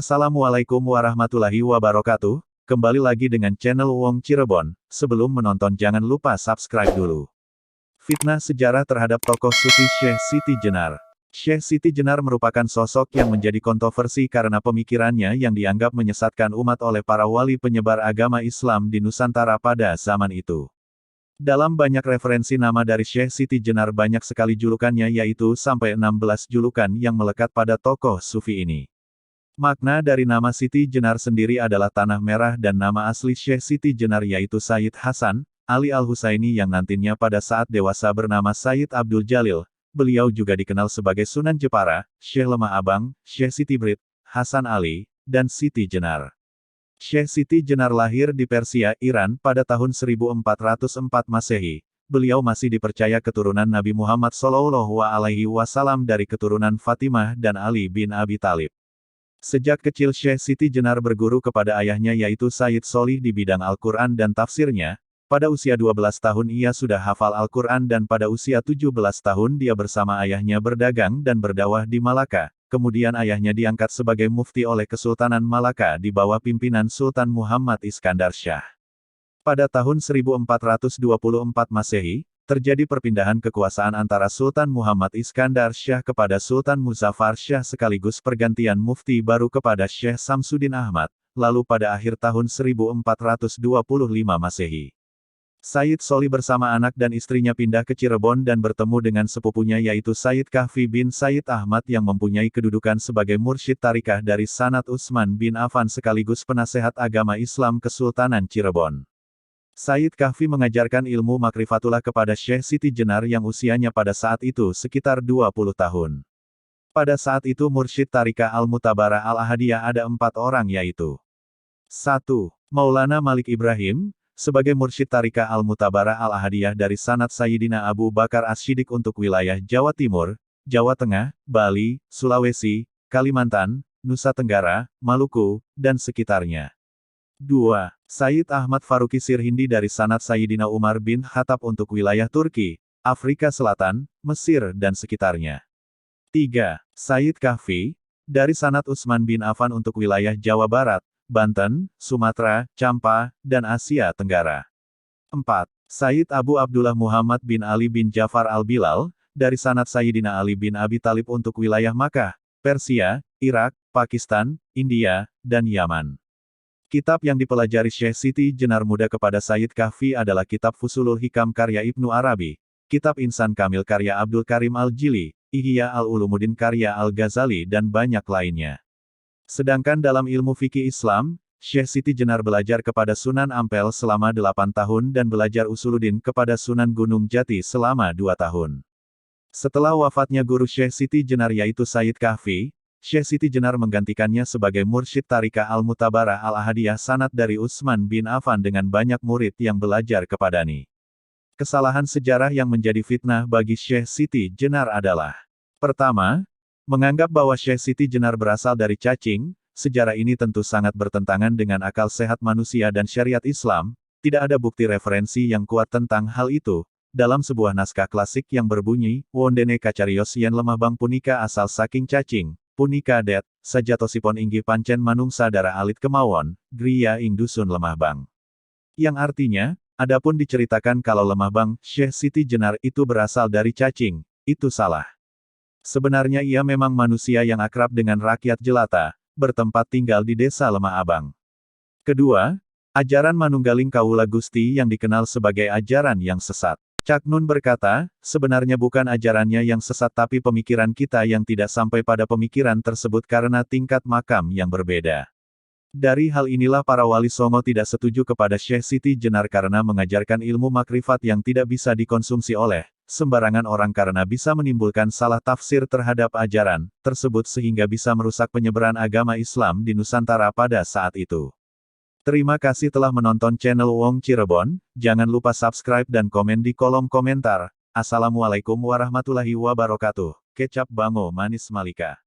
Assalamualaikum warahmatullahi wabarakatuh, kembali lagi dengan channel Wong Cirebon. Sebelum menonton jangan lupa subscribe dulu. Fitnah sejarah terhadap tokoh Sufi Syekh Siti Jenar. Syekh Siti Jenar merupakan sosok yang menjadi kontroversi karena pemikirannya yang dianggap menyesatkan umat oleh para wali penyebar agama Islam di Nusantara pada zaman itu. Dalam banyak referensi nama dari Syekh Siti Jenar banyak sekali julukannya yaitu sampai 16 julukan yang melekat pada tokoh Sufi ini. Makna dari nama Siti Jenar sendiri adalah tanah merah dan nama asli Syekh Siti Jenar yaitu Sayyid Hasan Ali Al-Husaini yang nantinya pada saat dewasa bernama Sayyid Abdul Jalil. Beliau juga dikenal sebagai Sunan Jepara, Syekh Lemah Abang, Syekh Siti Brit, Hasan Ali, dan Siti Jenar. Syekh Siti Jenar lahir di Persia, Iran, pada tahun 1404 Masehi. Beliau masih dipercaya keturunan Nabi Muhammad SAW dari keturunan Fatimah dan Ali bin Abi Thalib. Sejak kecil Syekh Siti Jenar berguru kepada ayahnya yaitu Sayyid Solih di bidang Al-Quran dan tafsirnya. Pada usia 12 tahun ia sudah hafal Al-Quran dan pada usia 17 tahun dia bersama ayahnya berdagang dan berdakwah di Malaka. Kemudian ayahnya diangkat sebagai mufti oleh Kesultanan Malaka di bawah pimpinan Sultan Muhammad Iskandar Shah. Pada tahun 1424 Masehi, terjadi perpindahan kekuasaan antara Sultan Muhammad Iskandar Shah kepada Sultan Muzaffar Shah sekaligus pergantian mufti baru kepada Syekh Samsudin Ahmad, lalu pada akhir tahun 1425 Masehi. Sayyid Solih bersama anak dan istrinya pindah ke Cirebon dan bertemu dengan sepupunya yaitu Sayyid Kahfi bin Sayyid Ahmad yang mempunyai kedudukan sebagai mursyid tarikah dari Sanad Utsman bin Affan sekaligus penasehat agama Islam Kesultanan Cirebon. Sayyid Kahfi mengajarkan ilmu makrifatullah kepada Syekh Siti Jenar yang usianya pada saat itu sekitar 20 tahun. Pada saat itu mursyid tarikah Al-Mutabara Al-Ahadiyah ada 4 orang yaitu 1. Maulana Malik Ibrahim, sebagai mursyid tarikah Al-Mutabara Al-Ahadiyah dari Sanad Sayyidina Abu Bakar As-Siddiq untuk wilayah Jawa Timur, Jawa Tengah, Bali, Sulawesi, Kalimantan, Nusa Tenggara, Maluku, dan sekitarnya. 2. Sayyid Ahmad Faruqi Sirhindi dari Sanad Sayyidina Umar bin Khattab untuk wilayah Turki, Afrika Selatan, Mesir dan sekitarnya. 3. Sayyid Kahfi, dari Sanad Utsman bin Affan untuk wilayah Jawa Barat, Banten, Sumatera, Campa, dan Asia Tenggara. 4. Sayyid Abu Abdullah Muhammad bin Ali bin Jafar Al-Bilal, dari Sanad Sayyidina Ali bin Abi Thalib untuk wilayah Makkah, Persia, Irak, Pakistan, India, dan Yaman. Kitab yang dipelajari Syekh Siti Jenar muda kepada Sayyid Kahfi adalah Kitab Fusulul Hikam karya Ibnu Arabi, Kitab Insan Kamil karya Abdul Karim Al-Jili, Ihya Al-Ulumuddin karya Al-Ghazali dan banyak lainnya. Sedangkan dalam ilmu fikih Islam, Syekh Siti Jenar belajar kepada Sunan Ampel selama 8 tahun dan belajar Usuluddin kepada Sunan Gunung Jati selama 2 tahun. Setelah wafatnya guru Syekh Siti Jenar yaitu Sayyid Kahfi, Syekh Siti Jenar menggantikannya sebagai mursyid tarikah Al-Mutabara Al-Ahadiyah Sanad dari Utsman bin Affan dengan banyak murid yang belajar kepadanya. Kesalahan sejarah yang menjadi fitnah bagi Syekh Siti Jenar adalah: pertama, menganggap bahwa Syekh Siti Jenar berasal dari cacing. Sejarah ini tentu sangat bertentangan dengan akal sehat manusia dan syariat Islam. Tidak ada bukti referensi yang kuat tentang hal itu. Dalam sebuah naskah klasik yang berbunyi, Wondene kacarios yen lemah bang punika asal saking cacing. Punika det, sajatosipun inggih pancen manungsa dara alit kemawon, griya ing dusun Lemah Bang. Yang artinya, adapun diceritakan kalau Lemah Bang, Syekh Siti Jenar itu berasal dari cacing, itu salah. Sebenarnya ia memang manusia yang akrab dengan rakyat jelata, bertempat tinggal di desa Lemah Abang. Kedua, ajaran Manunggaling Kawula Gusti yang dikenal sebagai ajaran yang sesat. Cak Nun berkata, sebenarnya bukan ajarannya yang sesat tapi pemikiran kita yang tidak sampai pada pemikiran tersebut karena tingkat makam yang berbeda. Dari hal inilah para wali songo tidak setuju kepada Syekh Siti Jenar karena mengajarkan ilmu makrifat yang tidak bisa dikonsumsi oleh sembarangan orang karena bisa menimbulkan salah tafsir terhadap ajaran tersebut sehingga bisa merusak penyebaran agama Islam di Nusantara pada saat itu. Terima kasih telah menonton channel Wong Cirebon, jangan lupa subscribe dan komen di kolom komentar. Assalamualaikum warahmatullahi wabarakatuh. Kecap Bango Manis Malika.